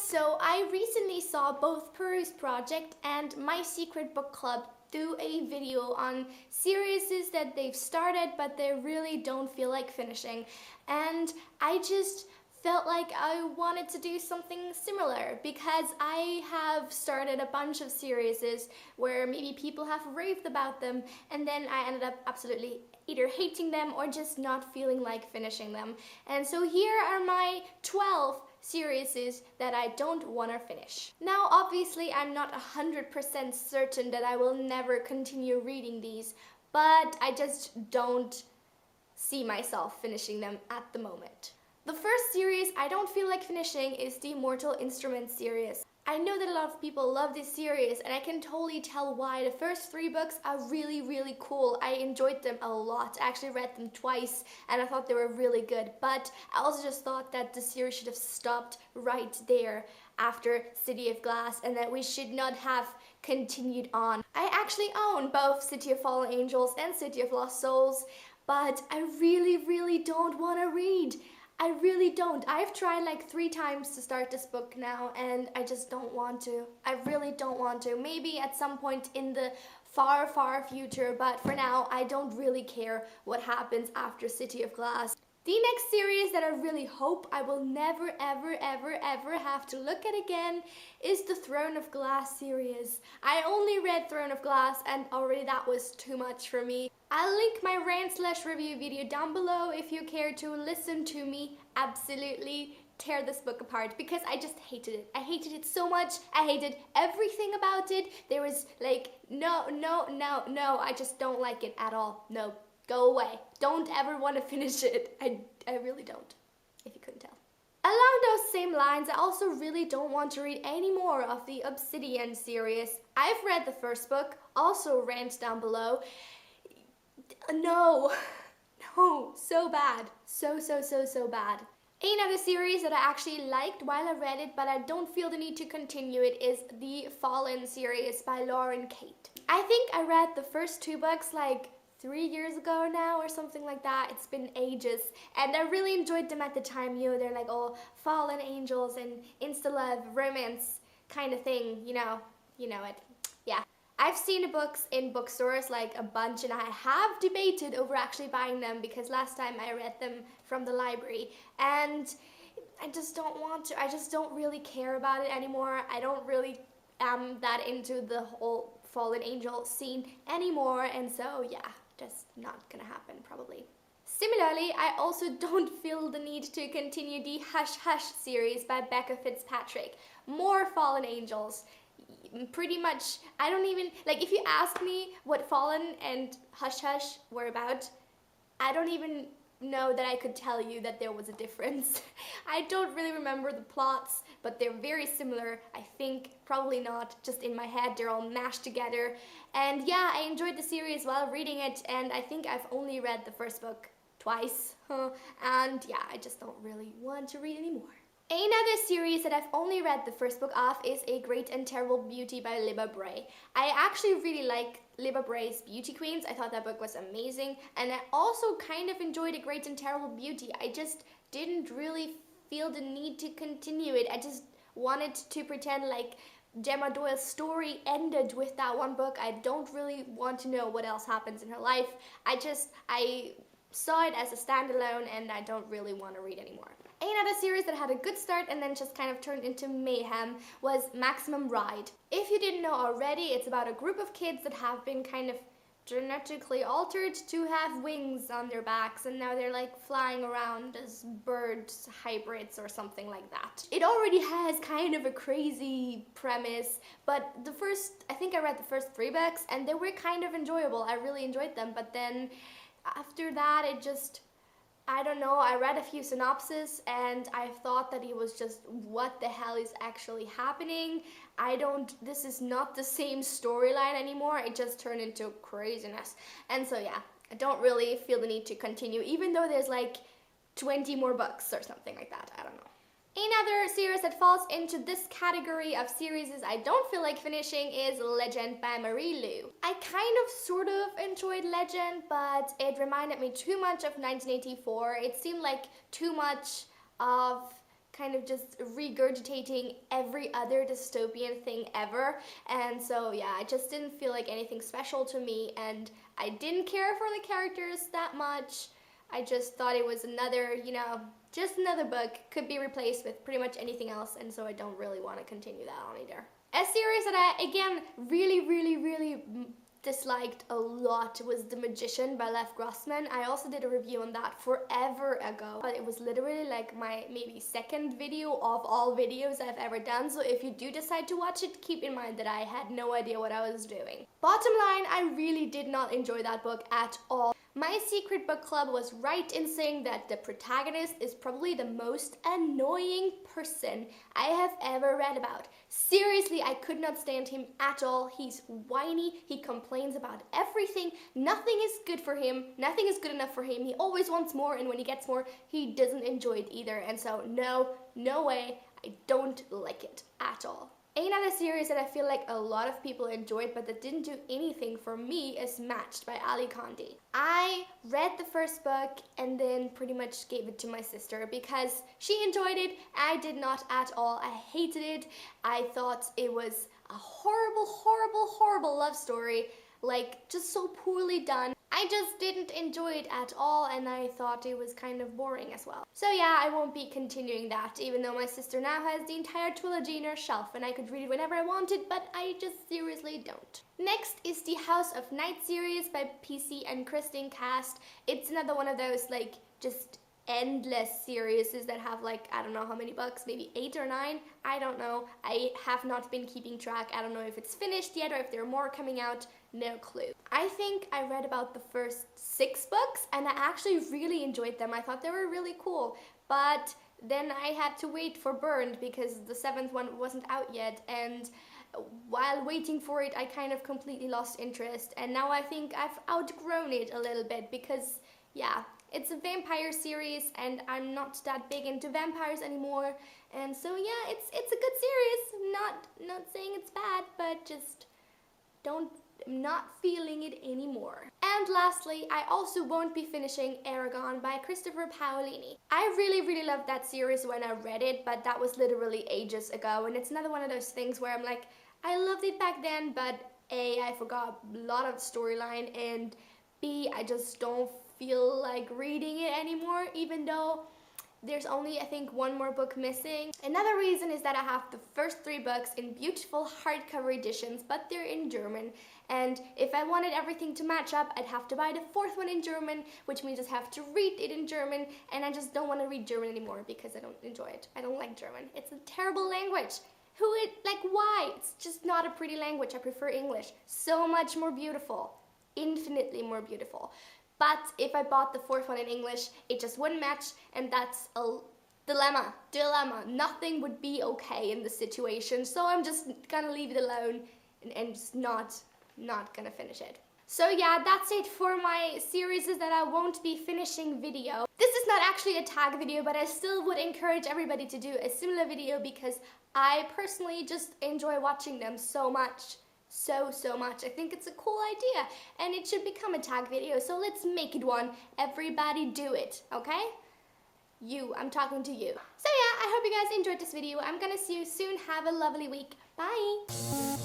So I recently saw both Peru's Project and My Secret Book Club do a video on series that they've started but they really don't feel like finishing, and I just felt like I wanted to do something similar because I have started a bunch of series where maybe people have raved about them and then I ended up absolutely either hating them or just not feeling like finishing them. And so here are my 12 series that I don't want to finish. Now obviously I'm not 100% certain that I will never continue reading these, but I just don't see myself finishing them at the moment. The first series I don't feel like finishing is the Mortal Instruments series. I know that a lot of people love this series and I can totally tell why. The first 3 books are really cool. I enjoyed them a lot. I actually read them twice and I thought they were really good, but I also just thought that the series should have stopped right there after City of Glass and that we should not have continued on. I actually own both City of Fallen Angels and City of Lost Souls, but I really don't want to read. I really don't. I've tried like 3 times to start this book now and I just don't want to. I really don't want to. Maybe at some point in the far future, but for now I don't really care what happens after City of Glass. The next series that I really hope I will never ever have to look at again is the Throne of Glass series. I only read Throne of Glass and already that was too much for me. I'll link my rant/review video down below if you care to listen to me absolutely tear this book apart because I just hated it. I hated it so much. I hated everything about it. There was like no, I just don't like it at all. No, go away. Don't ever want to finish it. I really don't, if you couldn't tell. Along those same lines, I also really don't want to read any more of the Obsidian series. I've read the first book, also rant down below. No, so bad. So bad. Another series that I actually liked while I read it, but I don't feel the need to continue it, is the Fallen series by Lauren Kate. I think I read the first 2 books like 3 years ago now or something like that. It's been ages and I really enjoyed them at the time. You know, they're like all fallen angels and insta-love romance kind of thing, you know it. Yeah. I've seen the books in bookstores like a bunch and I have debated over actually buying them because last time I read them from the library and I just don't want to. I just don't really care about it anymore. I don't really am that into the whole fallen angel scene anymore, and so yeah, just not gonna happen probably. Similarly, I also don't feel the need to continue the Hush Hush series by Becca Fitzpatrick. More fallen angels. Pretty much, I don't even, like if you ask me what Fallen and Hush Hush were about, I don't even know that I could tell you that there was a difference. I don't really remember the plots, but they're very similar, I think. Probably not, just in my head, they're all mashed together. And yeah, I enjoyed the series while reading it, and I think I've only read the first book twice. And yeah, I just don't really want to read anymore. Another series that I've only read the first book of is A Great and Terrible Beauty by Libba Bray. I actually really like Libba Bray's Beauty Queens. I thought that book was amazing, and I also kind of enjoyed A Great and Terrible Beauty. I just didn't really feel the need to continue it. I just wanted to pretend like Gemma Doyle's story ended with that one book. I don't really want to know what else happens in her life. I saw it as a standalone and I don't really want to read anymore. Another series that had a good start and then just kind of turned into mayhem was Maximum Ride. If you didn't know already, it's about a group of kids that have been kind of genetically altered to have wings on their backs, and now they're like flying around as bird hybrids or something like that. It already has kind of a crazy premise, but I think I read the first 3 books and they were kind of enjoyable. I really enjoyed them, but then after that it just, I don't know, I read a few synopses and I thought that it was just, what the hell is actually happening? This is not the same storyline anymore. It just turned into craziness. And so yeah, I don't really feel the need to continue, even though there's like 20 more books or something like that. I don't know. Another series that falls into this category of series I don't feel like finishing is Legend by Marie Lu. I kind of sort of enjoyed Legend, but it reminded me too much of 1984. It seemed like too much of kind of just regurgitating every other dystopian thing ever, and so yeah, I just didn't feel like anything special to me, and I didn't care for the characters that much. I just thought it was another, just another book, could be replaced with pretty much anything else, and so I don't really want to continue that on either. A series that I, again, really disliked a lot was The Magician by Lev Grossman. I also did a review on that forever ago, but it was literally like my maybe second video of all videos I've ever done, so if you do decide to watch it, keep in mind that I had no idea what I was doing. Bottom line, I really did not enjoy that book at all. My secret book club was right in saying that the protagonist is probably the most annoying person I have ever read about. Seriously, I could not stand him at all. He's whiny, he complains about everything, nothing is good for him, nothing is good enough for him, he always wants more, and when he gets more, he doesn't enjoy it either, and so no way, I don't like it at all. Another series that I feel like a lot of people enjoyed but that didn't do anything for me is Matched by Ali Condi. I read the first book and then pretty much gave it to my sister because she enjoyed it. I did not at all. I hated it. I thought it was a horrible love story, like just so poorly done. I just didn't enjoy it at all, and I thought it was kind of boring as well. So yeah, I won't be continuing that, even though my sister now has the entire trilogy in her shelf and I could read it whenever I wanted, but I just seriously don't. Next is the House of Night series by PC and Kristen Cast. It's another one of those like just endless series that have like, I don't know how many books, maybe 8 or 9, I don't know. I have not been keeping track. I don't know if it's finished yet or if there are more coming out, no clue. I think I read about the first 6 books and I actually really enjoyed them. I thought they were really cool, but then I had to wait for Burned because the 7th one wasn't out yet, and while waiting for it I kind of completely lost interest, and now I think I've outgrown it a little bit because yeah, it's a vampire series and I'm not that big into vampires anymore, and so yeah, it's a good series. Not saying it's bad, but just not feeling it anymore. And lastly, I also won't be finishing Eragon by Christopher Paolini. I really loved that series when I read it, but that was literally ages ago, and it's another one of those things where I'm like, I loved it back then, but A, I forgot a lot of the storyline, and B, I just don't feel like reading it anymore, even though there's only, I think, 1 more book missing. Another reason is that I have the first 3 books in beautiful hardcover editions, but they're in German. And if I wanted everything to match up, I'd have to buy the 4th one in German, which means I have to read it in German, and I just don't want to read German anymore because I don't enjoy it. I don't like German. It's a terrible language. Why? It's just not a pretty language. I prefer English. So much more beautiful. Infinitely more beautiful. But if I bought the 4th one in English, it just wouldn't match, and that's a dilemma. Nothing would be okay in the situation, so I'm just gonna leave it alone and just not gonna finish it. So yeah, that's it for my series that I won't be finishing video. This is not actually a tag video, but I still would encourage everybody to do a similar video because I personally just enjoy watching them so much. So much. I think it's a cool idea and it should become a tag video, so let's make it one. Everybody do it, okay? I'm talking to you. So yeah, I hope you guys enjoyed this video. I'm gonna see you soon. Have a lovely week. Bye!